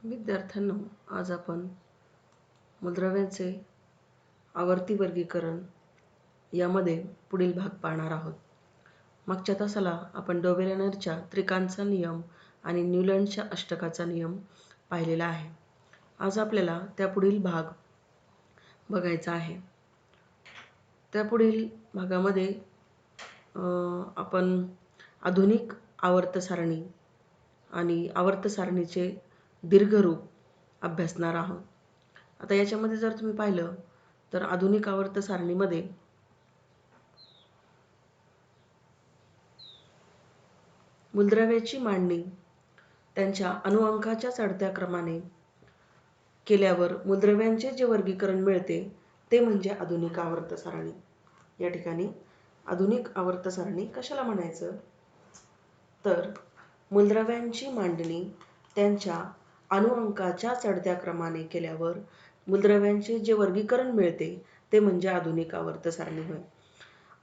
विद्यार्थ्यांनो, आज आपण मूलद्रव्यांचे आवर्ती वर्गीकरण यामध्ये पुढील भाग पाहणार आहोत. मागच्या तासाला आपण डोबेरेनरच्या त्रिकांचा नियम आणि न्यूलंडच्या अष्टकाचा नियम पाहिलेला आहे. आज आपल्याला त्यापुढील भाग बघायचा आहे. त्यापुढील भागामध्ये आपण आधुनिक आवर्त सारणी आणि आवर्त सारणीचे दीर्घरूप अभ्यासणार आहोत. आता याच्यामध्ये जर तुम्ही पाहिलं तर आधुनिक आवर्त सारणीमध्ये मूलद्रव्याची मांडणी त्यांच्या अणुअंकाच्या चढत्या क्रमाने केल्यावर मूलद्रव्यांचे जे वर्गीकरण मिळते ते म्हणजे आधुनिक आवर्त सारणी. या ठिकाणी आधुनिक आवर्त सारणी कशाला म्हणायचं तर मूलद्रव्यांची मांडणी त्यांच्या अणुअंकाच्या चढत्या क्रमाने केल्यावर मूलद्रव्यांचे जे वर्गीकरण मिळते ते म्हणजे आधुनिक आवर्त सारणी होय.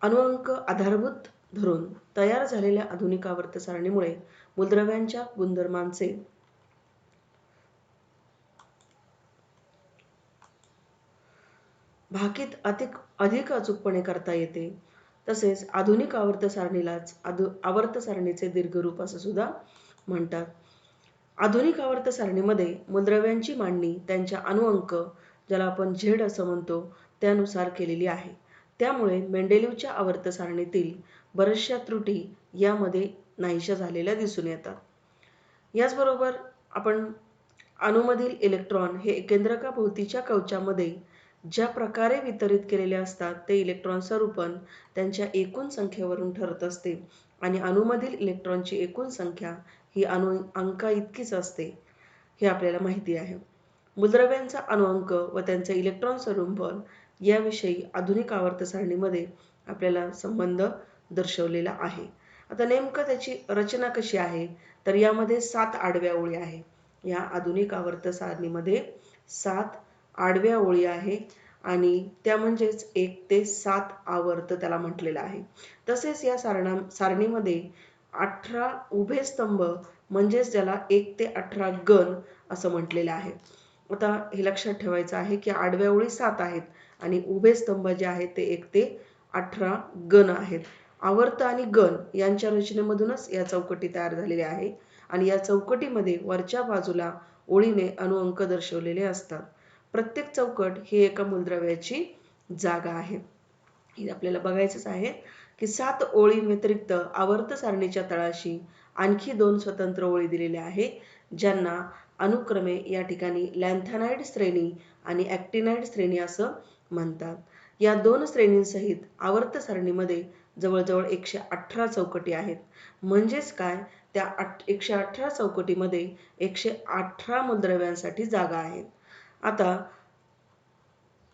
अणुअंक आधारभूत धरून तयार झालेल्या आधुनिक आवर्त सारणीमुळे मूलद्रव्यांच्या गुणधर्मांचे भाकीत अधिक अचूकपणे करता येते. तसेच आधुनिक आवर्त सारणीलाच आवर्त सारणीचे दीर्घरूप असं सुद्धा म्हणतात. आधुनिक आवर्त सारणीमध्ये मूलद्रव्यांची मांडणी त्यांच्या अणुअंक, ज्याला आपण झेड असं म्हणतो, त्यानुसार केलेली आहे. त्यामुळे मेंडेलीवच्या आवर्त सारणीतील बऱ्याचशा त्रुटी यामध्ये नाहीशा झालेल्या दिसून येतात. याचबरोबर आपण अणूमधील इलेक्ट्रॉन हे केंद्रकाभोवतीच्या कवचामध्ये ज्या प्रकारे वितरित केलेले असतात ते इलेक्ट्रॉन स्वरूपण त्यांच्या एकूण संख्येवरून ठरत असते आणि अणूमधील इलेक्ट्रॉनची एकूण संख्या ही अणुअंका इतकीच असते हे आपल्याला माहिती आहे. मूलद्रव्यांचा अणुअंक व त्यांचे इलेक्ट्रॉन स्वरूपण याविषयी आधुनिक आवर्त सारणीमध्ये आपल्याला संबंध दर्शवलेला आहे. आता नेमकं त्याची रचना कशी आहे तर यामध्ये 7 आडव्या ओळी आहे. या आधुनिक आवर्त सारणीमध्ये 7 आडव्या ओळी आहे आणि त्या म्हणजेच 1 ते 7 आवर्त त्याला म्हटलेलं आहे. तसेच या सारणीमध्ये 18 उभे स्तंभ म्हणजेच ज्याला 1 ते 18 गण असं म्हटलेलं आहे. आता हे लक्षात ठेवायचं आहे की आडव्या ओळी 7 आहेत आणि उभे स्तंभ जे आहेत ते 1 ते 18 गण आहेत. आवर्त आणि गण यांच्या रचनेमधूनच या चौकटी तयार झालेल्या आहे आणि या चौकटीमध्ये वरच्या बाजूला ओळीने अणुअंक दर्शवलेले असतात. प्रत्येक चौकट ही एका मूलद्रव्याची जागा आहे. हे आपल्याला बघायचंच आहे की 7 ओळी व्यतिरिक्त आवर्त सारणीच्या तळाशी आणखी 2 स्वतंत्र ओळी दिलेल्या आहेत, ज्यांना अनुक्रमे या ठिकाणी लॅन्थॅनाइड श्रेणी आणि ॲक्टिनाइड श्रेणी असं म्हणतात. या 2 श्रेणींसहित आवर्त सारणीमध्ये जवळजवळ 118 चौकटी आहेत. म्हणजेच काय, त्या 118 चौकटीमध्ये 118 मूलद्रव्यांसाठी जागा आहेत. आता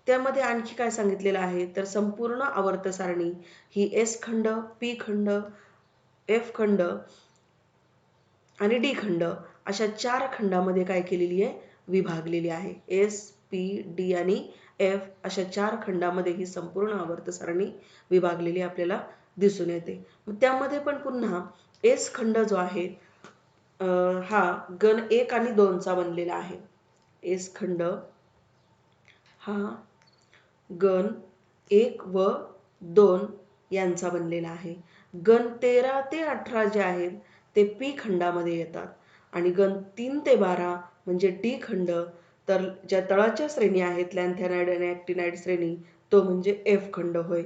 त्यामध्ये आणखी काय सांगितलेलं आहे तर संपूर्ण आवर्त सारणी ही एस खंड, पी खंड, एफ खंड आणि डी खंड अशा 4 खंडामध्ये काय केलेली आहे, विभागलेली आहे. एस, पी, डी आणि एफ अशा 4 खंडामध्ये ही संपूर्ण आवर्त सारणी विभागलेली आपल्याला दिसून येते. त्यामध्ये पण पुन्हा एस खंड जो आहे हा गण 1 आणि 2 चा बनलेला आहे. एस खंड हा गण 1 व 2 यांचा बनलेला आहे. गण 13 ते 18 जे आहेत ते पी खंडामध्ये येतात आणि गण 3 ते 12 म्हणजे डी खंड, तर ज्या तळाच्या श्रेणी आहेत लॅन्थॅनाइड आणि ॲक्टिनाइड श्रेणी तो म्हणजे एफ खंड होय.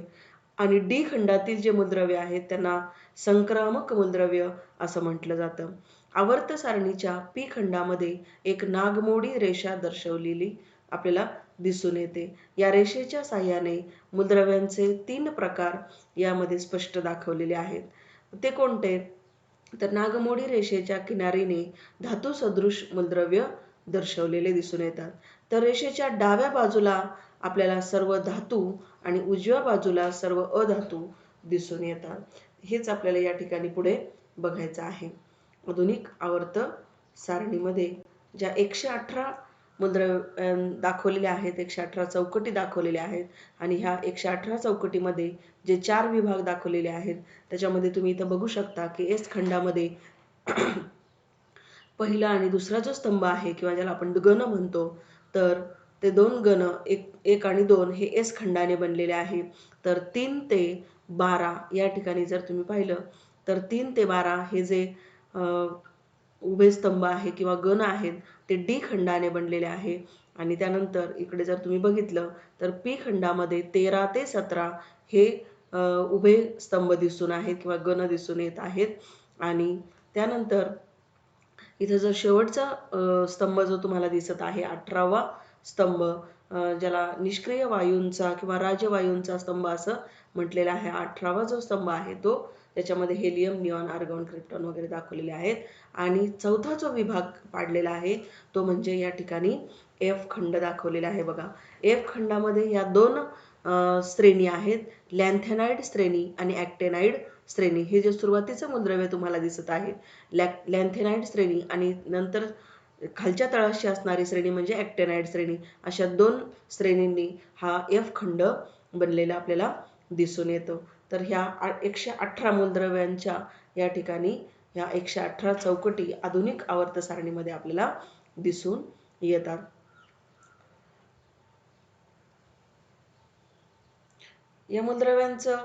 आणि डी खंडातील जे मूलद्रव्य आहेत त्यांना संक्रामक मूलद्रव्य असं म्हटलं जातं. आवर्त सारणीच्या पी खंडामध्ये एक नागमोडी रेषा दर्शवलेली आपल्याला दिसून येते. या रेषेच्या साहाय्याने मूलद्रव्यांचे 3 प्रकार यामध्ये स्पष्ट दाखवलेले आहेत. ते कोणते तर नागमोडी रेषेच्या किनारीने धातू सदृश मूलद्रव्य दर्शवलेले दिसून येतात. तर रेषेच्या डाव्या बाजूला आपल्याला सर्व धातू आणि उजव्या बाजूला सर्व अधातू दिसून येतात. हेच आपल्याला या ठिकाणी पुढे बघायचं आहे. आधुनिक आवर्त सारणीमध्ये ज्या 118 मूलद्रव्य दाखवलेले आहेत, 118 चौकटी दाखवलेल्या आहेत आणि ह्या 118 चौकटीमध्ये जे 4 विभाग दाखवलेले आहेत त्याच्यामध्ये तुम्ही इथं बघू शकता की एस खंडामध्ये पहिला आणि दुसरा जो स्तंभ आहे किंवा ज्याला आपण गण म्हणतो, तर ते दोन गण एक आणि दोन हे एस खंडाने बनलेले आहे. तर 3 ते 12 या ठिकाणी जर तुम्ही पाहिलं तर 3 ते 12 हे जे उभे स्तंभ आहे किंवा गण आहेत ते डी खंडाने बनलेले आहे. आणि त्यानंतर इकडे जर तुम्ही बघितलं तर पी खंडामध्ये 13 ते 17 हे उभे स्तंभ दिसून आहेत किंवा गण दिसून येत आहेत. आणि त्यानंतर इथे जर शेवटचा स्तंभ जो तुम्हाला दिसत आहे 18वा स्तंभ, ज्याला निष्क्रिय वायूंचा किंवा राजवायूंचा स्तंभ असं म्हटलेलं आहे. 18वा जो स्तंभ आहे तो त्याच्यामध्ये हेलियम, निऑन, आर्गॉन, क्रिप्टॉन वगैरे दाखवलेले आहेत. आणि चौथा जो विभाग पाडलेला आहे तो म्हणजे या ठिकाणी एफ खंड दाखवलेला आहे बघा. एफ खंडामध्ये या दोन श्रेणी आहेत, लॅन्थेनाइड श्रेणी आणि ॲक्टेनाइड श्रेणी. हे जे सुरुवातीचं मूलद्रव्य तुम्हाला दिसत आहे लॅन्थेनाइड श्रेणी आणि नंतर खालच्या तळाशी असणारी श्रेणी म्हणजे ॲक्टेनाइड श्रेणी, अशा दोन श्रेणींनी हा एफ खंड बनलेला आपल्याला दिसून येतो. तर ह्या 118 मूलद्रव्यांच्या या ठिकाणी ह्या 118 चौकटी आधुनिक आवर्त सारणीमध्ये आपल्याला दिसून येतात. या मूलद्रव्यांचं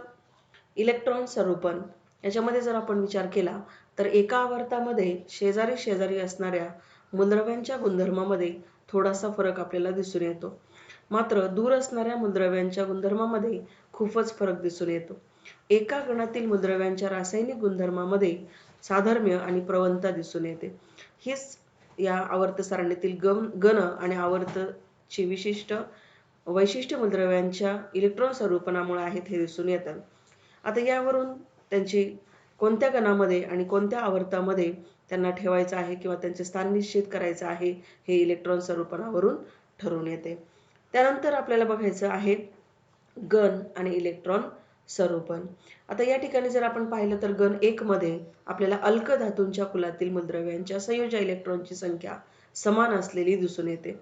इलेक्ट्रॉन स्वरूपन याच्यामध्ये जर आपण विचार केला तर एका आवर्तामध्ये शेजारी शेजारी असणाऱ्या मूलद्रव्यांच्या गुणधर्मामध्ये थोडासा फरक आपल्याला दिसून येतो. मात्र दूर असणाऱ्या मूलद्रव्यांच्या गुणधर्मामध्ये खूपच फरक दिसून येतो. एका गणातील मूलद्रव्यांच्या रासायनिक गुणधर्मामध्ये साधर्म्य आणि प्रवणता दिसून येते. हीच या आवर्त सारणीतील गण आणि आवर्तची विशिष्ट वैशिष्ट्य मूलद्रव्यांच्या इलेक्ट्रॉन स्वरूपनामुळे आहेत हे दिसून येतात. आता यावरून त्यांची कोणत्या गणामध्ये आणि कोणत्या आवर्तामध्ये त्यांना ठेवायचं आहे किंवा त्यांचे स्थान निश्चित करायचं आहे हे इलेक्ट्रॉन स्वरूपनावरून ठरवून येते. त्यानंतर आपल्याला बघायचं आहे गण आणि इलेक्ट्रॉन स्वरूपन. आता या ठिकाणी जर आपण पाहिलं तर गण 1 मध्ये आपल्याला अल्क धातूंच्या कुलातील मूलद्रव्यांच्या संयोजी इलेक्ट्रॉनची संख्या समान असलेली दिसून येते.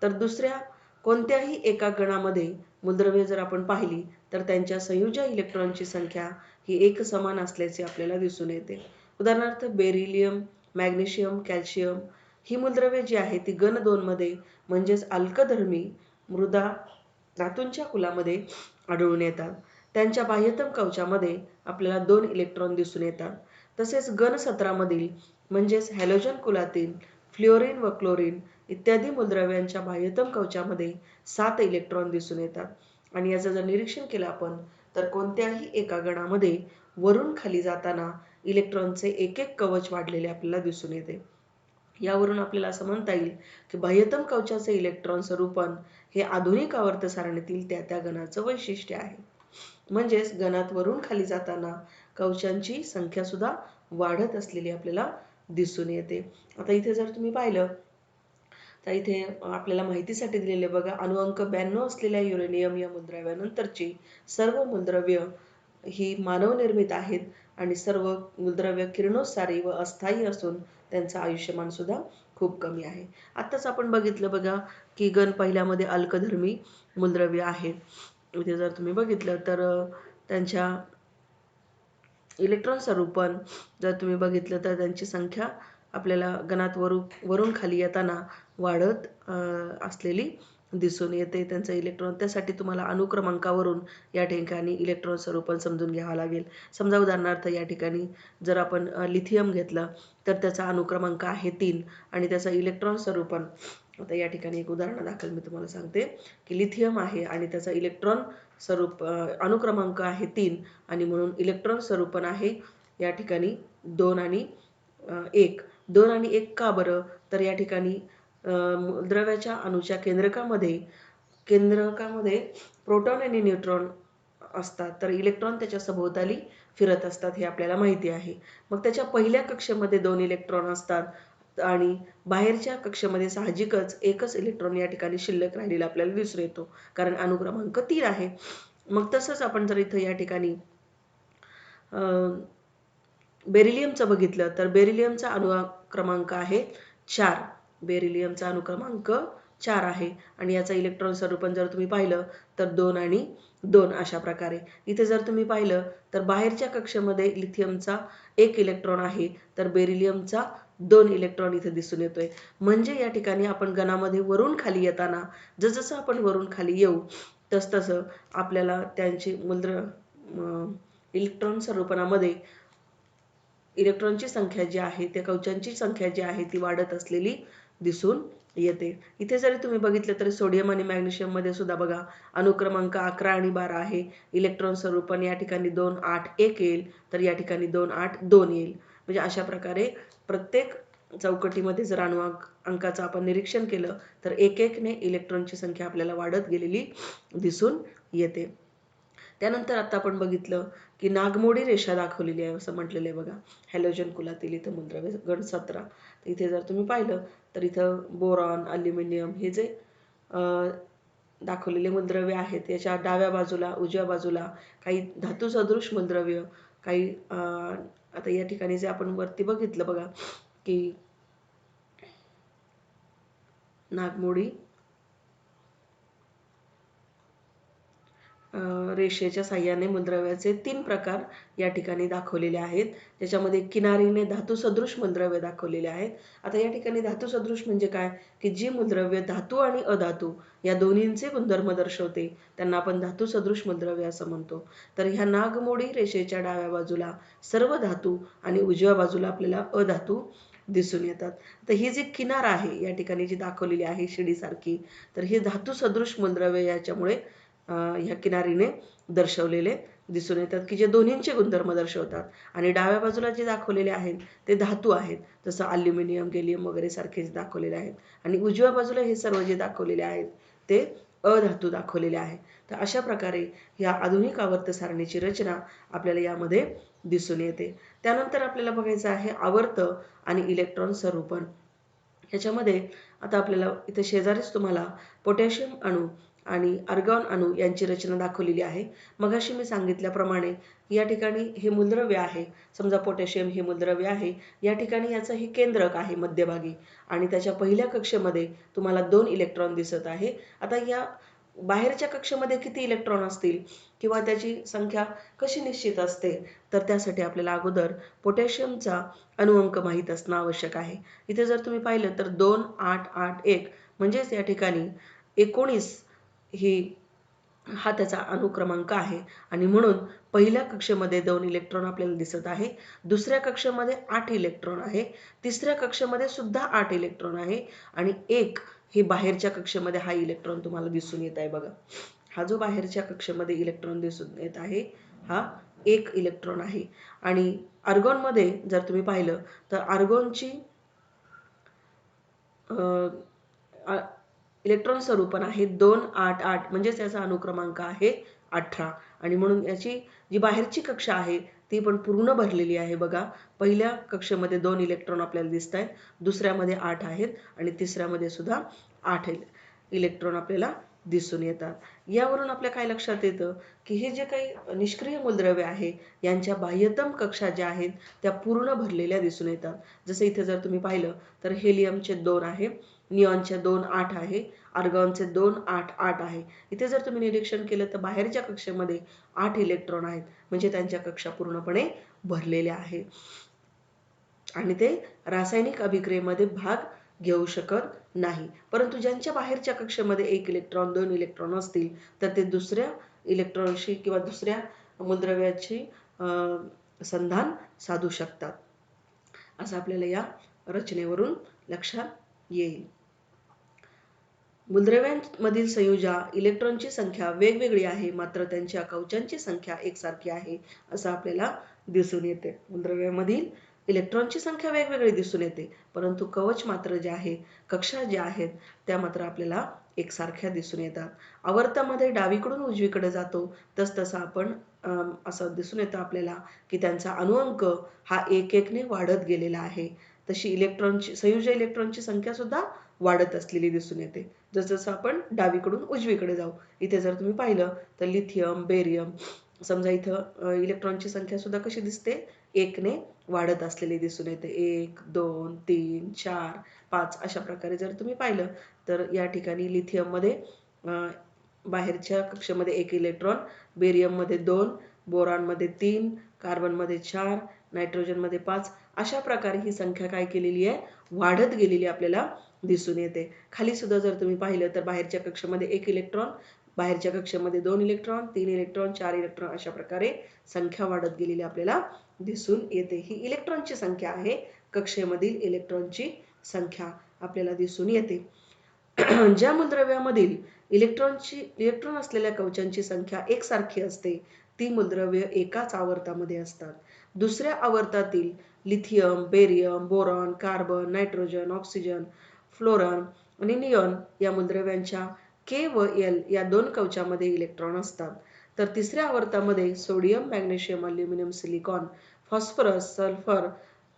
तर दुसऱ्या कोणत्याही एका गणामध्ये मूलद्रव्ये जर आपण पाहिली तर त्यांच्या संयोजी इलेक्ट्रॉनची संख्या ही एकसमान असल्याचे आपल्याला दिसून येते. उदाहरणार्थ बेरिलियम, मॅग्नेशियम, कॅल्शियम ही मूलद्रव्ये जी आहेत ती गण 2 मध्ये म्हणजेच अल्कधर्मी मृदा धातूंच्या कुलामध्ये आढळून येतात. त्यांच्या बाह्यतम कवचामध्ये आपल्याला 2 इलेक्ट्रॉन दिसून येतात. तसेच गण 17 मधील म्हणजेच हॅलोजन कुलातील फ्लोरीन व क्लोरीन इत्यादी मूलद्रव्यांच्या बाह्यतम कवचामध्ये 7 इलेक्ट्रॉन दिसून येतात. आणि याचं जर निरीक्षण केलं आपण तर कोणत्याही एका गणामध्ये वरून खाली जाताना इलेक्ट्रॉनचे एक एक कवच वाढलेले आपल्याला दिसून येते. यावरून आपल्याला असं म्हणता येईल की बाह्यतम कवचाचे इलेक्ट्रॉन स्वरूपन हे आधुनिक आवर्त सारणीतील त्या गणाचं वैशिष्ट्य आहे. म्हणजेच गणात वरून खाली जाताना कवचांची संख्या सुद्धा वाढत असलेली आपल्याला दिसून येते. आता इथे जर तुम्ही पाहिलं तर इथे आपल्याला माहितीसाठी दिलेले बघा, अणुअंक 92 असलेल्या युरेनियम या मूलद्रव्यानंतरची सर्व मूलद्रव्य ही मानवनिर्मित आहेत आणि सर्व मूलद्रव्य किरणोत्सारी व अस्थायी असून त्यांचं आयुष्यमान सुद्धा खूप कमी आहे. आत्ताच आपण बघितलं बघा की गण पहिल्यामध्ये अल्कधर्मी मूलद्रव्य आहेत. इथे जर तुम्ही बघितलं तर त्यांच्या इलेक्ट्रॉन स्वरूपन जर तुम्ही बघितलं तर त्यांची संख्या आपल्याला गणात वरून खाली येताना वाढत असलेली दिसून येते. त्यांचं इलेक्ट्रॉन त्यासाठी तुम्हाला अनुक्रमांकावरून या ठिकाणी इलेक्ट्रॉन स्वरूपन समजून घ्यावं लागेल. समजा उदाहरणार्थ या ठिकाणी जर आपण लिथियम घेतलं तर त्याचा अनुक्रमांक आहे 3 आणि त्याचं इलेक्ट्रॉन स्वरूपन, आता या ठिकाणी एक उदाहरण दाखल मी तुम्हाला सांगते की लिथियम आहे आणि त्याचा इलेक्ट्रॉन स्वरूप अनुक्रमांक आहे 3 आणि म्हणून इलेक्ट्रॉन स्वरूपन आहे या ठिकाणी 2 आणि 1. 2 आणि 1 का बरं? तर या ठिकाणी द्रव्याच्या अणूच्या केंद्रकामध्ये प्रोटॉन आणि न्यूट्रॉन असतात, तर इलेक्ट्रॉन त्याच्या सभोवताली फिरत असतात हे आपल्याला माहिती आहे. मग त्याच्या पहिल्या कक्षेमध्ये 2 इलेक्ट्रॉन असतात आणि बाहेरच्या कक्षेमध्ये साहजिकच एकच इलेक्ट्रॉन या ठिकाणी शिल्लक राहिलेला आपल्याला दिसून येतो, कारण अनुक्रमांक 3 आहे. मग तसंच आपण जर इथं या ठिकाणी बेरिलियमचं बघितलं तर बेरिलियमचा अनुक्रमांक आहे 4. बेरिलियमचा अनुक्रमांक 4 आहे आणि याचा इलेक्ट्रॉन स्वरूपन जर तुम्ही पाहिलं तर 2 आणि 2 अशा प्रकारे. इथे जर तुम्ही पाहिलं तर बाहेरच्या कक्षेमध्ये लिथियमचा 1 इलेक्ट्रॉन आहे तर बेरिलियमचा 2 इलेक्ट्रॉन इथे दिसून येतोय. म्हणजे या ठिकाणी आपण गणामध्ये वरून खाली येताना जसं आपण वरून खाली येऊ तसं आपल्याला त्यांची इलेक्ट्रॉन स्वरूपनामध्ये इलेक्ट्रॉनची संख्या जी आहे त्या कवचांची संख्या जी आहे ती वाढत असलेली दिसून येते. इथे जरी तुम्ही बघितलं तर सोडियम आणि मॅग्नेशियम मध्ये सुद्धा बघा अनुक्रमांक 11 आणि 12 आहे. इलेक्ट्रॉन स्वरूपन या ठिकाणी 2 8 1 येईल, तर या ठिकाणी 2 8 2 येईल. म्हणजे अशा प्रकारे प्रत्येक चौकटीमध्ये जर अंकाचं आपण निरीक्षण केलं तर एक एकने इलेक्ट्रॉनची संख्या आपल्याला वाढत गेलेली दिसून येते. त्यानंतर आता आपण बघितलं की नागमोडी रेषा दाखवलेली आहे असं म्हटलेलं आहे बघा. हॅलोजन कुलातील इथं मूलद्रव्य गण 17. इथे जर तुम्ही पाहिलं तर इथं बोरॉन, अल्युमिनियम हे जे दाखवलेले मूलद्रव्य आहेत याच्या डाव्या बाजूला उजव्या बाजूला काही धातू सदृश मूलद्रव्य, काही आता या ठिकाणी जे आपण वरती बघितलं बघा की नागमोडी रेषेच्या साह्याने मूलद्रव्याचे 3 प्रकार या ठिकाणी दाखवलेले आहेत. त्याच्यामध्ये किनारीने धातू सदृश मूलद्रव्य दाखवलेले आहेत. आता या ठिकाणी धातू सदृश म्हणजे काय की जी मूलद्रव्य धातू आणि अधातू या दोन्हींचे गुणधर्म दर्शवते त्यांना आपण धातू सदृश मूलद्रव्य असं म्हणतो. तर ह्या नागमोडी रेषेच्या डाव्या बाजूला सर्व धातू आणि उजव्या बाजूला आपल्याला अधातू दिसून येतात. तर ही जी किनार आहे या ठिकाणी जी दाखवलेली आहे शिडीसारखी, तर हे धातू सदृश मूलद्रव्य याच्यामुळे ह्या किनारीने दर्शवलेले दिसून येतात की जे दोन्हींचे गुणधर्म दर्शवतात. आणि डाव्या बाजूला जे दाखवलेले आहेत ते धातू आहेत, जसं अल्युमिनियम, गॅलियम वगैरे सारखे दाखवलेले आहेत. आणि उजव्या बाजूला हे सर्व जे दाखवलेले आहेत ते अधातू दाखवलेले आहेत. तर अशा प्रकारे या आधुनिक आवर्त सारणीची रचना आपल्याला यामध्ये दिसून येते. त्यानंतर आपल्याला बघायचं आहे आवर्त आणि इलेक्ट्रॉन स्वरूपन. ह्याच्यामध्ये आता आपल्याला इथे शेजारीच तुम्हाला पोटॅशियम अणू आणि आर्गॉन अणू यांची रचना दाखवलेली आहे. मगाशी मी सांगितल्याप्रमाणे या ठिकाणी हे मूलद्रव्य आहे. समजा पोटॅशियम हे मूलद्रव्य आहे. या ठिकाणी याचं हे केंद्रक आहे मध्यभागी आणि त्याच्या पहिल्या कक्षेमध्ये तुम्हाला 2 इलेक्ट्रॉन दिसत आहे. आता या बाहेरच्या कक्षेमध्ये किती इलेक्ट्रॉन असतील किंवा त्याची संख्या कशी निश्चित असते, तर त्यासाठी आपल्याला अगोदर पोटॅशियमचा अणुअंक माहीत असणं आवश्यक आहे. इथे जर तुम्ही पाहिलं तर 2 8 8 1 म्हणजेच या ठिकाणी 19 ही हा त्याचा अनुक्रमांक आहे. आणि म्हणून पहिल्या कक्षेमध्ये 2 इलेक्ट्रॉन आपल्याला दिसत आहे. दुसऱ्या कक्षेमध्ये 8 इलेक्ट्रॉन आहे. तिसऱ्या कक्षेमध्ये सुद्धा 8 इलेक्ट्रॉन आहे आणि 1 हे बाहेरच्या कक्षेमध्ये हा इलेक्ट्रॉन तुम्हाला दिसून येत आहे बघा. हा जो बाहेरच्या कक्षेमध्ये इलेक्ट्रॉन दिसून येत आहे हा 1 इलेक्ट्रॉन आहे. आणि आर्गॉनमध्ये जर तुम्ही पाहिलं तर आर्गॉनची इलेक्ट्रॉन स्वरूपन आहे 2 8 8 म्हणजेच याचा अनुक्रमांक आहे 18. आणि म्हणून याची जी बाहेरची कक्षा आहे ती पण पूर्ण भरलेली आहे बघा. पहिल्या कक्षेमध्ये 2 इलेक्ट्रॉन आपल्याला दिसत आहेत, दुसऱ्यामध्ये 8 आहेत आणि तिसऱ्यामध्ये सुद्धा 8 इलेक्ट्रॉन आपल्याला दिसून येतात. यावरून आपल्या काय लक्षात येतं की हे जे काही निष्क्रिय मूलद्रव्य आहे यांच्या बाह्यतम कक्षा ज्या आहेत त्या पूर्ण भरलेल्या दिसून येतात. जसं इथे जर तुम्ही पाहिलं तर हेलियमचे 2 आहे, निऑनचे 2 8 आहे, आर्गॉनचे 2 8 8 आहे. इथे जर तुम्ही निरीक्षण केलं तर बाहेरच्या कक्षेमध्ये 8 इलेक्ट्रॉन आहेत म्हणजे त्यांच्या कक्षा पूर्णपणे भरलेल्या आहेत आणि ते रासायनिक अभिक्रियेमध्ये भाग घेऊ शकत नाही. परंतु ज्यांच्या बाहेरच्या कक्षेमध्ये 1 इलेक्ट्रॉन 2 इलेक्ट्रॉन असतील तर ते दुसऱ्या इलेक्ट्रॉनशी किंवा दुसऱ्या मूलद्रव्याची संधान साधू शकतात, असं आपल्याला या रचनेवरून लक्षात येईल. मूलद्रव्यांमधील संयोजा इलेक्ट्रॉनची संख्या वेगवेगळी आहे, मात्र त्यांच्या कवचांची संख्या एकसारखी आहे असं आपल्याला दिसून येते. मूलद्रव्यामधील इलेक्ट्रॉनची संख्या वेगवेगळी दिसून येते, परंतु कवच मात्र जे आहे, कक्षा ज्या आहेत त्या मात्र आपल्याला एकसारख्या दिसून येतात. आवर्तामध्ये डावीकडून उजवीकडे जातो तसतसं आपण असं दिसून येतं आपल्याला की त्यांचा अणुअंक हा 1 1 ने वाढत गेलेला आहे. तशी संयुज इलेक्ट्रॉनची संख्या सुद्धा वाढत असलेली दिसून येते जसं आपण डावीकडून उजवीकडे जाऊ. इथे जर तुम्ही पाहिलं तर लिथियम, बेरियम समजा इथं इलेक्ट्रॉनची संख्या सुद्धा कशी दिसते 1 ने वाढत असलेली दिसून येते. 1 2 3 4 5 अशा प्रकारे जर तुम्ही पाहिलं तर या ठिकाणी लिथियम मध्ये बाहेरच्या कक्षेमध्ये 1 इलेक्ट्रॉन, बेरियम मध्ये 2, बोरॉन मध्ये 3, कार्बन मध्ये 4, नायट्रोजनमध्ये 5 अशा प्रकारे ही संख्या काय केलेली आहे, वाढत गेलेली आपल्याला दिसून येते. खाली सुद्धा जर तुम्ही पाहिलं तर बाहेरच्या कक्षेमध्ये 1 इलेक्ट्रॉन, बाहेरच्या कक्षेमध्ये 2 इलेक्ट्रॉन, 3 इलेक्ट्रॉन, 4 इलेक्ट्रॉन अशा प्रकारे संख्या वाढत गेलेली आपल्याला दिसून येते. ही इलेक्ट्रॉनची संख्या आहे, कक्षेमधील इलेक्ट्रॉनची संख्या आपल्याला दिसून येते. ज्या मूलद्रव्यामधील इलेक्ट्रॉन असलेल्या कवचांची संख्या एकसारखी असते ती मूलद्रव्य एकाच आवर्तामध्ये असतात. दुसऱ्या आवर्तातील lithium, barium, boron, carbon, nitrogen, oxygen, fluorine आणि निऑन या मूलद्रव्यांच्या के व एल या 2 कवचामध्ये इलेक्ट्रॉन असतात. तर तिसऱ्या आवर्तामध्ये sodium, magnesium, aluminium, silicon, phosphorus, sulphur,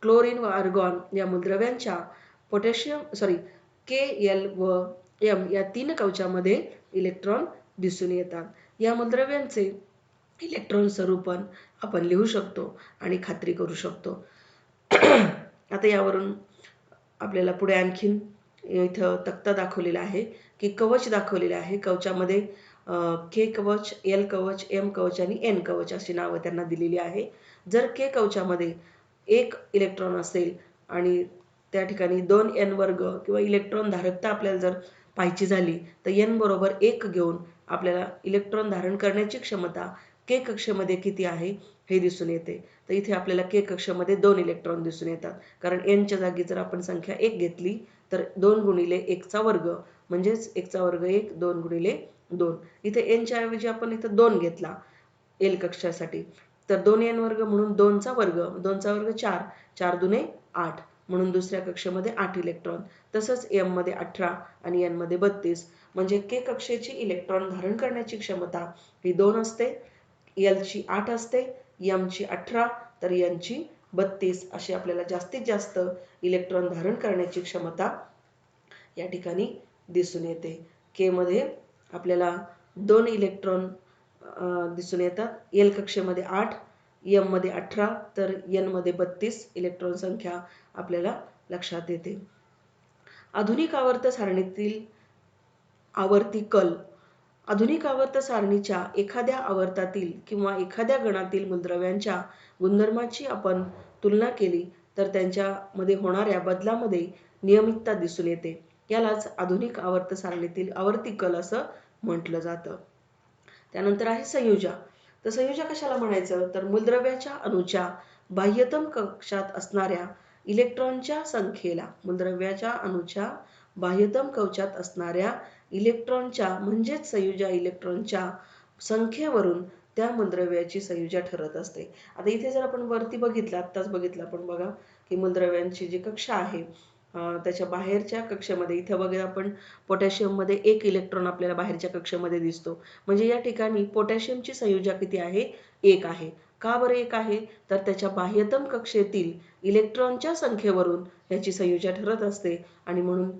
chlorine व आर्गॉन या मूलद्रव्यांच्या के एल व एम या 3 कवचामध्ये इलेक्ट्रॉन दिसून येतात. या मूलद्रव्यांचे इलेक्ट्रॉन स्वरूपन आपण लिहू शकतो आणि खात्री करू शकतो. आता यावरून आपल्याला पुढे आणखीन इथं तक्ता दाखवलेला आहे की कवच दाखवलेले आहे. कवचामध्ये के कवच, एल कवच, एम कवच आणि एन कवच अशी नावं त्यांना दिलेली आहे. जर के कवचामध्ये 1 इलेक्ट्रॉन असेल आणि त्या ठिकाणी 2 एन वर्ग किंवा इलेक्ट्रॉन धारकता आपल्याला जर पाहायची झाली तर एन बरोबर 1 घेऊन आपल्याला इलेक्ट्रॉन धारण करण्याची क्षमता के कक्षेमध्ये किती आहे हे दिसून येते. तर इथे आपल्याला के कक्षेमध्ये 2 इलेक्ट्रॉन दिसून येतात, कारण एनच्या जागी जर आपण संख्या 1 घेतली तर 2 गुणिले 1 चा वर्ग म्हणजेच 1 चा वर्ग 1, 2 गुणिले 2. इथे एनच्या ऐवजी आपण इथं 2 घेतला एल कक्षासाठी, तर 2n वर्ग म्हणून 2 चा वर्ग, 2 चा वर्ग 4, 4 दुने 8 म्हणून दुसऱ्या कक्षेमध्ये 8 इलेक्ट्रॉन. तसंच एम मध्ये 18 आणि एन मध्ये 32. म्हणजे के कक्षेची इलेक्ट्रॉन धारण करण्याची क्षमता ही 2 असते, एल ची 8 असते, एम ची 18 तर एन ची 32 अशी आपल्याला जास्तीत जास्त इलेक्ट्रॉन धारण करण्याची क्षमता या ठिकाणी दिसून येते. के मध्ये आपल्याला 2 इलेक्ट्रॉन दिसून येतात. एल कक्षेमध्ये 8, एम मध्ये 18 तर एन मध्ये 32 इलेक्ट्रॉन संख्या आपल्याला लक्षात येते. आधुनिक आवर्त सारणीतील आवर्ती कल. आधुनिक आवर्त सारणीच्या एखाद्या आवर्तातील किंवा एखाद्या गणातील मूलद्रव्यांच्या गुणधर्माची आपण तुलना केली तर त्यांच्यामध्ये होणाऱ्या बदलामध्ये नियमितता दिसून येते. यालाच आधुनिक आवर्त सारणीतील आवर्ती कल असं म्हटलं जातं. त्यानंतर आहे संयोजा. तर संयोजा कशाला म्हणायचं, तर मूलद्रव्याच्या अणूच्या बाह्यतम कक्षात असणाऱ्या इलेक्ट्रॉनच्या संख्येला, मूलद्रव्याच्या अणूच्या बाह्यतम कवचात असणाऱ्या इलेक्ट्रॉनच्या म्हणजेच संयोजा इलेक्ट्रॉनच्या संख्येवरून त्या मूलद्रव्याची संयोजा ठरत असते. आता इथे जर आपण वरती बघितलं, आत्ताच बघितलं आपण बघा की मूलद्रव्यांची जी कक्षा आहे त्याच्या बाहेरच्या कक्षेमध्ये इथे बघा आपण पोटॅशियममध्ये 1 इलेक्ट्रॉन आपल्याला बाहेरच्या कक्षेमध्ये दिसतो. म्हणजे या ठिकाणी पोटॅशियमची संयोजा किती आहे, 1 आहे. का बरं 1 आहे, तर त्याच्या बाह्यतम कक्षेतील इलेक्ट्रॉनच्या संख्येवरून याची संयोजा ठरत असते आणि म्हणून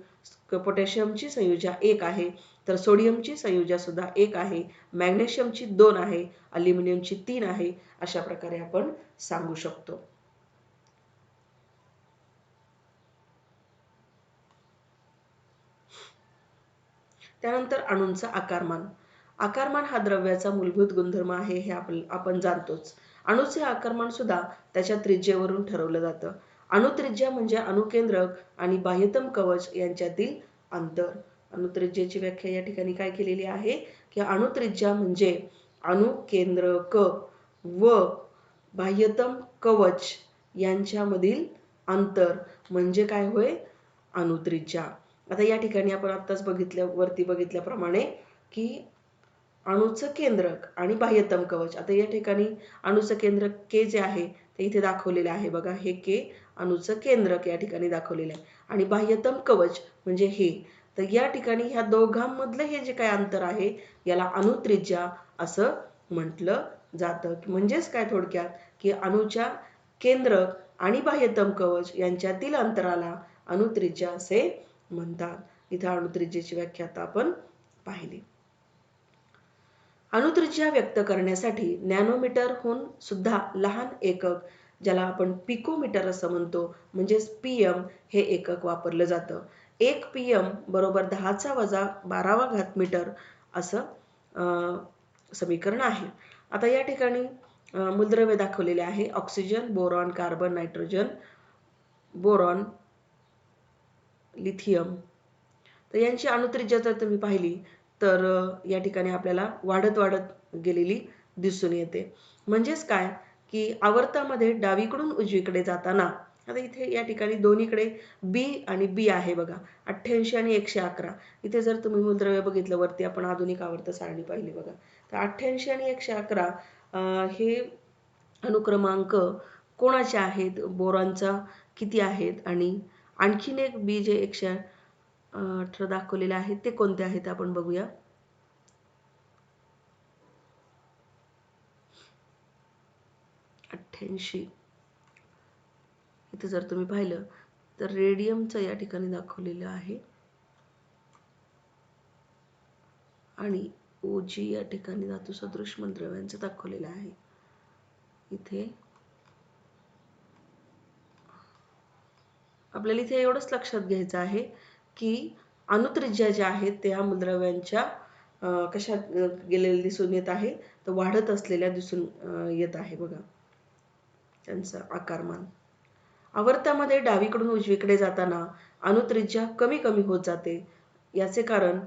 पोटॅशियमची संयोजा 1 आहे. तर सोडियमची संयोजा सुद्धा 1 आहे, मॅग्नेशियमची 2 आहे, अल्युमिनियमची 3 आहे. अशा प्रकारे आपण सांगू शकतो. त्यानंतर अणूंचा आकारमान. आकारमान हा द्रव्याचा मूलभूत गुणधर्म आहे हे आपण जाणतोच. अणूचे आकारमान सुद्धा त्याच्या त्रिज्येवरून ठरवलं जातं. अणुत्रिज्या म्हणजे अणुकेंद्रक आणि बाह्यतम कवच यांच्यातील अंतर. अणुत्रिज्येची व्याख्या या ठिकाणी काय केलेली आहे की अणुत्रिज्या म्हणजे अणुकेंद्रक व बाह्यतम कवच यांच्यामधील अंतर म्हणजे काय होय, अणुत्रिज्या. आता या ठिकाणी आपण आत्ताच वरती बघितल्याप्रमाणे की अणूचं केंद्रक आणि बाह्यतम कवच. आता या ठिकाणी अणूचं केंद्रक के जे आहे ते इथे दाखवलेलं आहे बघा, हे के अणूचं केंद्रक या ठिकाणी दाखवलेलं आहे आणि बाह्यतम कवच म्हणजे हे. तर या ठिकाणी ह्या दोघांमधलं हे जे काय अंतर आहे याला अणुत्रिज्या असं म्हटलं जातं. म्हणजेच काय थोडक्यात की अणूच्या केंद्रक आणि बाह्यतम कवच यांच्यातील अंतराला अणुत्रिज्या असे म्हणतात. इथे अणुत्रिज्येची व्याख्या आता आपण पाहिली. अणुत्रिज्या व्यक्त करण्यासाठी नॅनोमीटरहून सुद्धा लहान एकक ज्याला आपण पिकोमीटर असं म्हणतो म्हणजेच पीएम हे एकक वापरलं जातं. 1 पीएम बरोबर 10⁻12 मीटर असं समीकरण आहे. आता या ठिकाणी मूलद्रव्य दाखवलेले आहे. Oxygen, boron, carbon, nitrogen, boron, lithium. तर यांची अणुत्रिज्या जर तुम्ही पाहिली तर या ठिकाणी आपल्याला वाढत वाढत गेलेली दिसून येते. म्हणजेच काय की आवर्तामध्ये डावीकडून उजवीकडे जाताना आता इथे या ठिकाणी दोन्हीकडे बी आणि बी आहे बघा, 88 आणि 111. इथे जर तुम्ही मूलद्रव्य बघितलं वरती आपण आधुनिक आवर्त सारणी पाहिली बघा, तर 88 आणि 111 हे अनुक्रमांक कोणाचे आहेत, बोरॉनचा किती आहेत आणि आणखीन एक बी जे 118 दाखवलेले आहेत ते कोणते आहेत आपण बघूया. अठ्ठ्याऐंशी इथे जर तुम्ही पाहिलं तर रेडियमचं या ठिकाणी दाखवलेलं आहे आणि ओजी या ठिकाणी धातू सदृश मूलद्रव्यांचं दाखवलेलं आहे. इथे आपल्याला इथे एवढंच लक्षात घ्यायचं आहे की अणुत्रिज्या ज्या आहेत त्या मूलद्रव्यांच्या कशात गेलेले दिसून येत आहे, तर वाढत असलेल्या दिसून येत आहे बघा त्यांचं आकारमान. आवर्तामध्ये डावीकडून उजवीकडे जाताना अणुत्रिज्या कमी कमी होत जाते. याचे कारण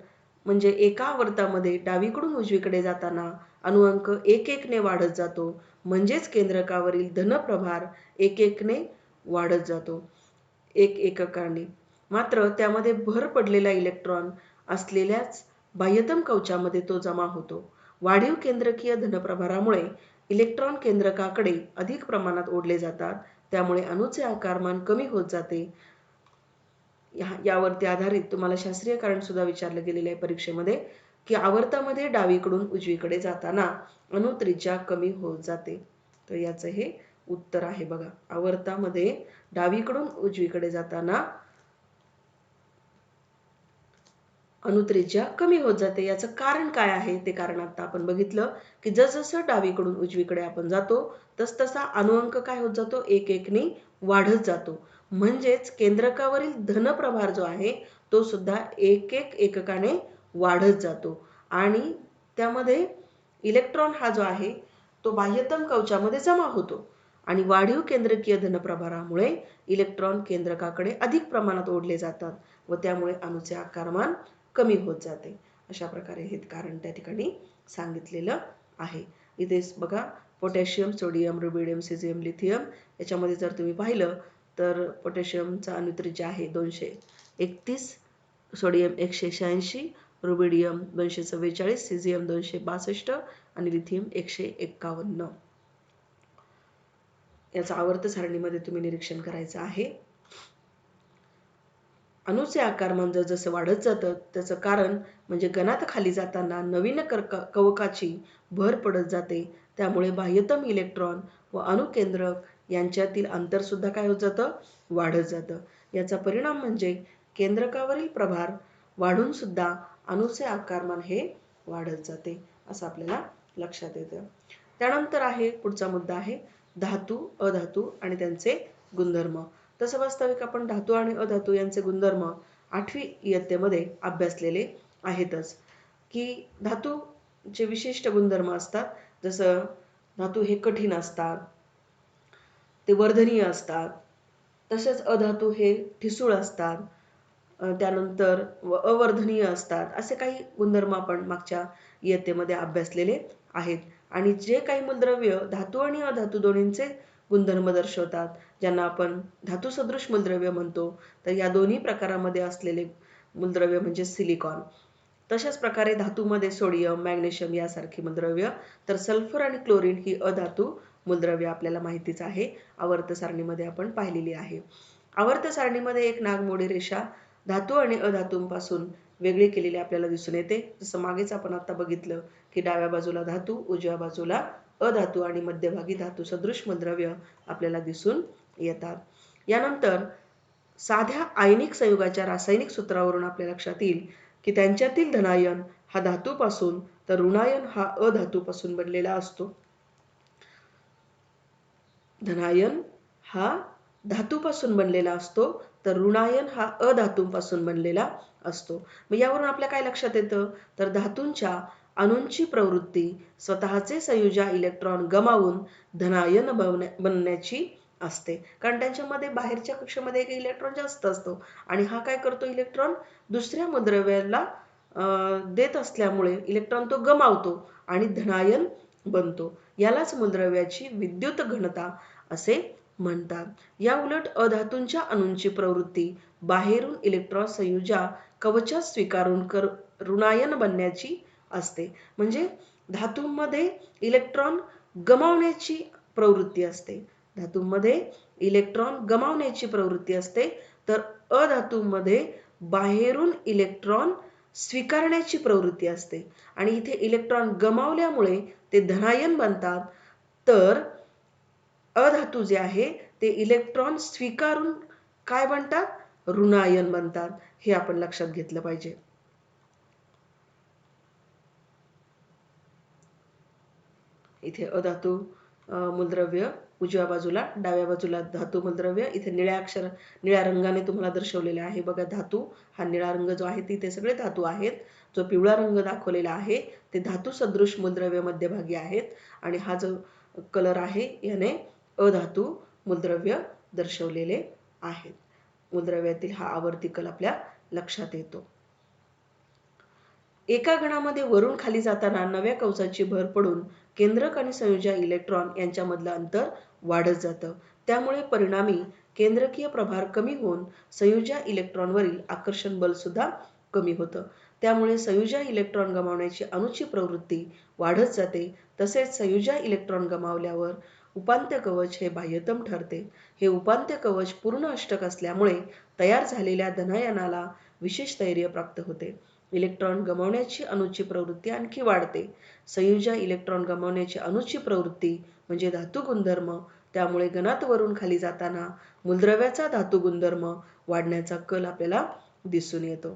म्हणजे एका आवर्तामध्ये डावीकडून उजवीकडे जाताना अणुअंक एक एकने वाढत जातो, म्हणजेच केंद्रकावरील धनप्रभार एक एकने वाढत जातो एक एककाने. मात्र त्यामध्ये भर पडलेला इलेक्ट्रॉन असलेल्याच बाह्यतम कवचामध्ये तो जमा होतो. वाढीव केंद्रकीय धनप्रभारामुळे इलेक्ट्रॉन केंद्रकाकडे अधिक प्रमाणात ओढले जातात, त्यामुळे अणूचे आकारमान कमी होत जाते. यावरती आधारित तुम्हाला शास्त्रीय कारण सुद्धा विचारलं गेलेलं आहे परीक्षेमध्ये की आवर्तामध्ये डावीकडून उजवीकडे जाताना अणुत्रिज्या कमी होत जाते. तर याचं हे उत्तर आहे बघा, आवर्तामध्ये डावीकडून उजवीकडे जाताना अणुत्रिज्या कमी होत जाते. याचं कारण काय आहे ते कारण आता आपण बघितलं की जसजसं डावीकडून उजवीकडे आपण जातो तसतसा अणुअंक काय होत जातो, एक एकने वाढत जातो. म्हणजेच केंद्रकावरील धनप्रभार जो आहे तो सुद्धा एक एक एककाने वाढत जातो आणि त्यामध्ये इलेक्ट्रॉन हा जो आहे तो बाह्यतम कवचामध्ये जमा होतो आणि वाढीव केंद्रकीय धनप्रभारामुळे इलेक्ट्रॉन केंद्रकाकडे अधिक प्रमाणात ओढले जातात व त्यामुळे अणूचे आकारमान कमी होत जाते. अशा प्रकारे हे कारण त्या ठिकाणी सांगितलेलं आहे. इथेच बघा पोटॅशियम, सोडियम, रुबिडियम, सिझियम, लिथियम याच्यामध्ये जर तुम्ही पाहिलं तर पोटॅशियमचा अणुत्रिज्या आहे 231, सोडियम 186, रुबिडियम 244, सिझियम 262 आणि लिथियम 151. याचा आवर्त सारणीमध्ये तुम्ही निरीक्षण करायचं आहे. अणूचे आकारमान जसं वाढत जातं त्याचं कारण म्हणजे गणात खाली जाताना नवीन कवकाची भर पडत जाते, त्यामुळे बाह्यतम इलेक्ट्रॉन व अणुकेंद्रक यांच्यातील अंतर सुद्धा काय होत जातं, वाढत जातं. याचा परिणाम म्हणजे केंद्रकावरील प्रभार वाढून सुद्धा अणूचे आकारमान हे वाढत जाते असं आपल्याला लक्षात येतं. त्यानंतर आहे पुढचा मुद्दा आहे धातू, अधातू आणि त्यांचे गुणधर्म. तसं वास्तविक आपण धातू आणि अधातू यांचे गुणधर्म 8वी इयत्तेमध्ये अभ्यासलेले आहेतच की धातूचे विशिष्ट गुणधर्म असतात. जसं धातू हे कठीण असतात, ते वर्धनीय असतात. तसेच अधातू हे ठिसूळ असतात, त्यानंतर अवर्धनीय असतात. असे काही गुणधर्म आपण मागच्या इयत्तेमध्ये अभ्यासलेले आहेत. आणि जे काही मूलद्रव्य धातू आणि अधातू दोन्हींचे गुणधर्म दर्शवतात, ज्यांना आपण धातू सदृश मूलद्रव्य म्हणतो, तर या दोन्ही प्रकारामध्ये असलेले मूलद्रव्य म्हणजे सिलिकॉन. तशाच प्रकारे धातूमध्ये सोडियम, मॅग्नेशियम यासारखी मूलद्रव्य, तर सल्फर आणि क्लोरीन ही अधातू मूलद्रव्य आपल्याला माहितीच आहे, आवर्त सारणीमध्ये आपण पाहिलेली आहे. आवर्त सारणीमध्ये एक नागमोडी रेषा धातू आणि अधातूंपासून वेगळी केलेली आपल्याला दिसून येते. जसं मागेच आपण आता बघितलं की डाव्या बाजूला धातू, उजव्या बाजूला अधातू आणि मध्यभागी धातू सदृश मूलद्रव्य आपल्याला दिसून येतात. यानंतर साध्या आयनिक संयुगाच्या रासायनिक सूत्रावरून आपल्या लक्षात येईल की त्यांच्यातील धनायन हा धातूपासून तर ऋणायन हा अधातूपासून बनलेला असतो. धनायन हा धातूपासून बनलेला असतो तर ऋणायन हा अधातूपासून बनलेला असतो. मग यावरून आपल्या काय लक्षात येतं, तर धातूंच्या अणूंची प्रवृत्ती स्वतःचे संयोजा इलेक्ट्रॉन गमावून धनायन बनण्याची असते. कारण त्यांच्यामध्ये बाहेरच्या कक्षेमध्ये एक इलेक्ट्रॉन जास्त असतो आणि हा काय करतो, इलेक्ट्रॉन दुसऱ्या मूलद्रव्याला देत असल्यामुळे इलेक्ट्रॉन तो गमावतो आणि धनायन बनतो. यालाच मूलद्रव्याची विद्युत घनता असे म्हणतात. या उलट अधातूंच्या अणूंची प्रवृत्ती बाहेरून इलेक्ट्रॉन संयोजा कवचात स्वीकारून ऋणायन बनण्याची असते. म्हणजे धातूंमध्ये इलेक्ट्रॉन गमावण्याची प्रवृत्ती असते. धातूंमध्ये इलेक्ट्रॉन गमावण्याची प्रवृत्ती असते, तर अधातूंमध्ये बाहेरून इलेक्ट्रॉन स्वीकारण्याची प्रवृत्ती असते. आणि इथे इलेक्ट्रॉन गमावल्यामुळे ते धनायन बनतात, तर अधातू जे आहे ते इलेक्ट्रॉन स्वीकारून काय बनतात, ऋणायन बनतात. हे आपण लक्षात घेतलं पाहिजे. इथे अधातू मूलद्रव्य उजव्या बाजूला, डाव्या बाजूला धातू मूलद्रव्य इथे निळ्या रंगाने तुम्हाला दर्शवलेले आहे. बघा, धातू हा निळा रंग जो आहे तिथे सगळे धातू आहेत. जो पिवळा रंग दाखवलेला आहे ते धातू सदृश मूलद्रव्य मध्यभागी आहेत आणि हा जो कलर आहे याने अधातू मूलद्रव्य दर्शवलेले आहेत. मूलद्रव्यातील हा आवर्ती कल आपल्या लक्षात येतो. एका गणामध्ये वरून खाली जाताना नव्या कवचाची भर पडून केंद्रक आणि संयोजा इलेक्ट्रॉन यांच्यामधलं अंतर वाढत जातं. त्यामुळे परिणामी केंद्रकीय प्रभार कमी होऊन संयोजा इलेक्ट्रॉनवरील आकर्षण बल सुद्धा कमी होतं. त्यामुळे संयोजा इलेक्ट्रॉन गमावण्याची अणूची प्रवृत्ती वाढत जाते. तसेच संयोजा इलेक्ट्रॉन गमावल्यावर उपांत्य कवच हे बाह्यतम ठरते. हे उपांत्य कवच पूर्ण अष्टक असल्यामुळे तयार झालेल्या धनायनाला विशेष स्थैर्य प्राप्त होते. इलेक्ट्रॉन गमावण्याची अणूची प्रवृत्ती आणखी वाढते. संयोजा इलेक्ट्रॉन गमावण्याची अणूची प्रवृत्ती म्हणजे धातू गुणधर्म. त्यामुळे गणात वरून खाली जाताना मूलद्रव्याचा धातू गुणधर्म वाढण्याचा कल आपल्याला दिसून येतो.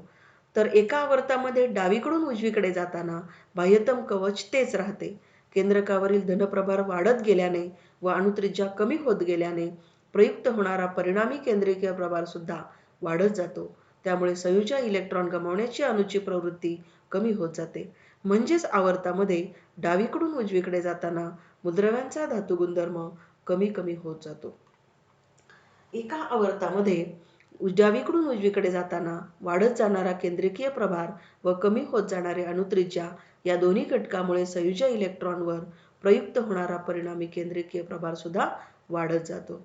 तर एका आवर्तामध्ये डावीकडून उजवीकडे जाताना बाह्यतम कवच तेच राहते. केंद्रकावरील धनप्रभार वाढत गेल्याने व अणुत्रिज्या कमी होत गेल्याने प्रयुक्त होणारा परिणामी केंद्रीय प्रभार सुद्धा वाढत जातो. त्यामुळे संयोजा इलेक्ट्रॉन गमावण्याची अणूची प्रवृत्ती कमी होत जाते. म्हणजेच आवर्तामध्ये डावीकडून उजवीकडे जाताना मूलद्रव्यांचा धातू गुणधर्म कमी कमी होत जातो. एका आवर्तामध्ये डावीकडून उजवीकडे जाताना वाढत जाणारा केंद्रकीय प्रभार व कमी होत जाणारे अणुत्रिज्या या दोन्ही घटकामुळे संयोजा इलेक्ट्रॉनवर प्रयुक्त होणारा परिणामी केंद्रकीय प्रभार सुद्धा वाढत जातो.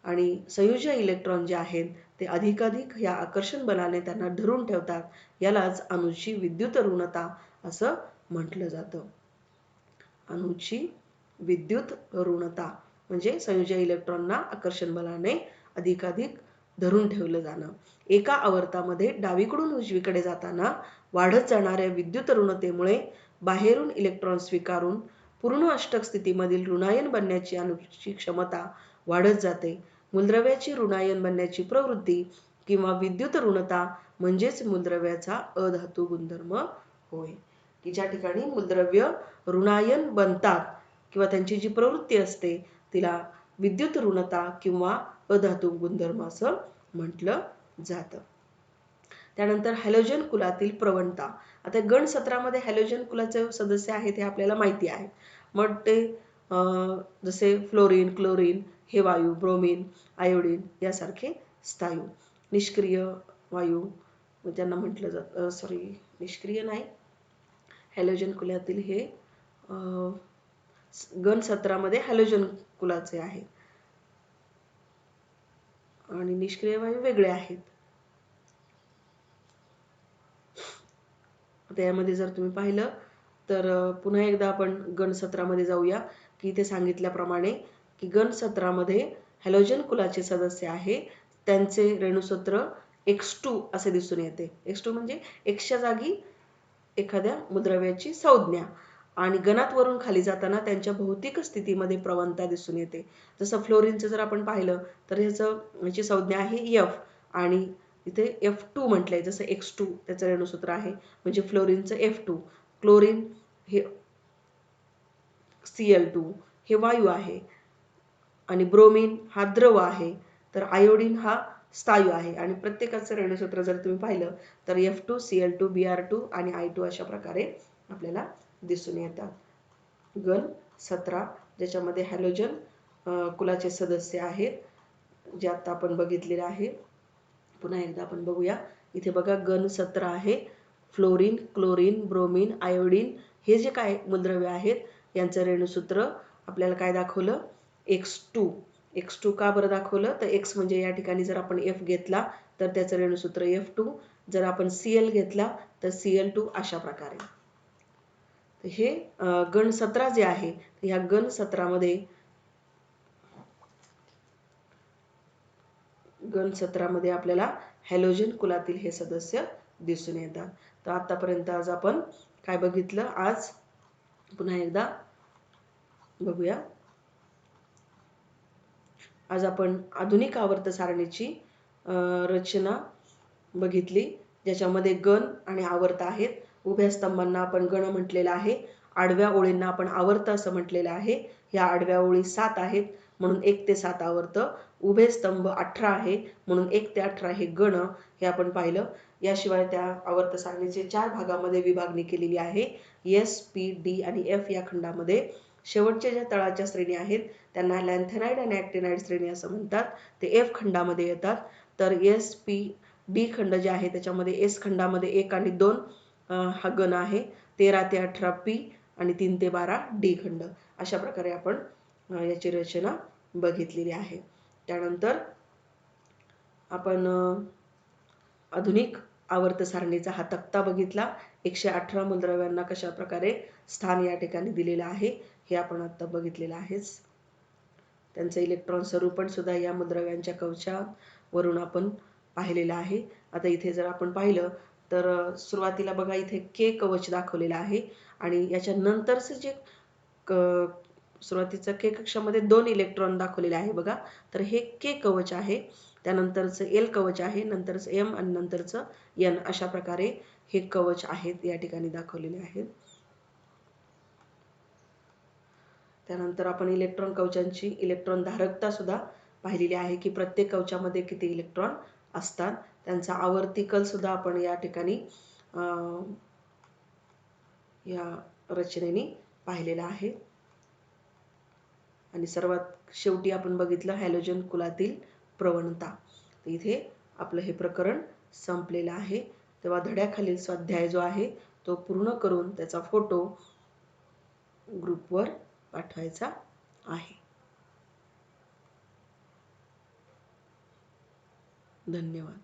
आणि संयोजा इलेक्ट्रॉन जे आहेत ते अधिकाधिक या आकर्षण बलाने त्यांना धरून ठेवतात. यालाच अणूची विद्युत ऋणता असं म्हटलं जातं. अणूची विद्युत ऋणता म्हणजे संयोजा इलेक्ट्रॉनना आकर्षण बलाने अधिकाधिक धरून ठेवलं जाणं. एका आवर्तामध्ये डावीकडून उजवीकडे जाताना वाढत जाणाऱ्या विद्युत ऋणतेमुळे बाहेरून इलेक्ट्रॉन स्वीकारून पूर्ण अष्टक स्थितीमधील ऋणायन बनण्याची अणूची क्षमता वाढत जाते. मूलद्रव्याची ऋणायन बनण्याची प्रवृत्ती किंवा विद्युत ऋणता म्हणजेच मूलद्रव्याचा अधातू गुणधर्म होय. की ज्या ठिकाणी मूलद्रव्य ऋणायन बनतात किंवा त्यांची जी प्रवृत्ती असते तिला विद्युत ऋणता किंवा अधातू गुणधर्म असं म्हटलं जातं. त्यानंतर हॅलोजन कुलातील प्रवणता. आता गण सत्रामध्ये हॅलोजन कुलाचे सदस्य आहेत हे आपल्याला माहिती आहे. मग ते जसे फ्लोरीन, क्लोरीन हे वायू, ब्रोमीन, आयोडीन यासारखे स्थायू. निष्क्रिय वायू ज्यांना म्हटलं जातं, निष्क्रिय नाही, हॅलोजन कुलातील हे गण सत्रामध्ये हॅलोजन कुलाचे आहे आणि निष्क्रिय वायू वेगळे आहेत. त्यामध्ये जर तुम्ही पाहिलं तर पुन्हा एकदा आपण गण सत्रामध्ये जाऊया की इथे सांगितल्याप्रमाणे की गण सत्रामध्ये हॅलोजन कुलाचे सदस्य आहे त्यांचे रेणुसूत्र X2 असे दिसून येते. X2 म्हणजे Xच्या जागी एखाद्या मूलद्रव्याची संज्ञा आणि गणात वरून खाली जाताना त्यांच्या भौतिक स्थितीमध्ये प्रवणता दिसून येते. जसं फ्लोरीनचं जर आपण पाहिलं तर ह्याची संज्ञा आहे F आणि इथे F2 म्हटलंय. जसं X2 त्याचं रेणुसूत्र आहे म्हणजे फ्लोरीनचं F2. क्लोरीन हे Cl2 हे वायू आहे आणि ब्रोमीन हा द्रव आहे, तर आयोडीन हा स्थायू आहे आणि प्रत्येकाचं रेणुसूत्र जर तुम्ही पाहिलं तर F2, Cl2, Br2 आणि I2 अशा प्रकारे आपल्याला दिसून येतात। गण 17 ज्याच्यामध्ये हॅलोजन कुलाचे सदस्य आहेत, जे आता आपण बघितलेले आहे। पुन्हा एकदा आपण बघूया। इथे बघा गण 17 आहे। फ्लोरीन, क्लोरीन, ब्रोमीन, आयोडीन हे जे काय मूलद्रव्य आहेत यांचं रेणुसूत्र आपल्याला काय दाखवलं? X2। X2 का बरं दाखवलं? तर X म्हणजे या ठिकाणी जर आपण F घेतला तर त्याचं रेणुसूत्र F2, जर आपण Cl घेतला तर Cl2 अशा प्रकारे। हे गण 17 जे आहे ह्या गण 17 मध्ये आपल्याला हॅलोजन कुलातील हे सदस्य दिसून येतात। तर आतापर्यंत आज आपण काय बघितलं? आज पुन्हा एकदा बघूया। आज आपण आधुनिक आवर्त सारणीची रचना बघितली, ज्याच्यामध्ये गण आणि आवर्त आहेत। उभ्या स्तंभांना आपण गण म्हटलेलं आहे, आडव्या ओळींना आपण आवर्त असं म्हटलेलं आहे। या आडव्या ओळी 7 आहेत म्हणून 1 ते 7 आवर्त, उभे स्तंभ 18 आहे म्हणून 1 ते 18 हे गण हे आपण पाहिलं। याशिवाय त्या आवर्त सारणीचे 4 भागामध्ये विभागणी केलेली आहे। S, P, D आणि F या खंडामध्ये शेवटच्या ज्या तळाच्या श्रेणी आहेत त्यांना लॅन्थेनाइड आणि ॲक्टिनाइड श्रेणी असं म्हणतात, ते F खंडामध्ये येतात। तर S, P, D खंड जे आहे त्याच्यामध्ये S खंडामध्ये 1 आणि 2 हा गण आहे। 13 ते 18 P आणि 3 ते 12 D खंड। अशा प्रकारे आपण याची रचना बघितलेली आहे। त्यानंतर आपण आधुनिक आवर्त सारणीचा हा तक्ता बघितला। 118 मूलद्रव्यांना कशा प्रकारे स्थान या ठिकाणी दिलेलं आहे हे आपण आता बघितलेलं आहेच। त्यांचं इलेक्ट्रॉन स्वरूपण सुद्धा या मूलद्रव्यांच्या कवचावरून आपण पाहिलेलं आहे। आता इथे जर आपण पाहिलं तर सुरुवातीला बघा इथे के कवच दाखवलेलं आहे आणि याच्या नंतरचं जे सुरुवातीचा के कक्षामध्ये 2 इलेक्ट्रॉन दाखवलेले आहे बघा, तर हे के कवच आहे। त्यानंतरचं एल कवच आहे, नंतरचं एम आणि नंतरचं एन, अशा प्रकारे हे कवच आहेत या ठिकाणी दाखवलेले आहेत। त्यानंतर आपण इलेक्ट्रॉन कवचांची इलेक्ट्रॉन धारकता सुद्धा पाहिलेली आहे की प्रत्येक कवचामध्ये किती इलेक्ट्रॉन असतात। त्यांचा आवर्ती कल सुद्धा आपण या ठिकाणी या रचनेने पाहिलेला आहे। आणि सर्वात शेवटी आपण बघितलं हॅलोजन कुलातील प्रवणता। इथे आपलं हे प्रकरण संपलेलं आहे। तेव्हा धड्याखालील स्वाध्याय जो आहे तो पूर्ण करून त्याचा फोटो ग्रुपवर पाठवायचा आहे। धन्यवाद।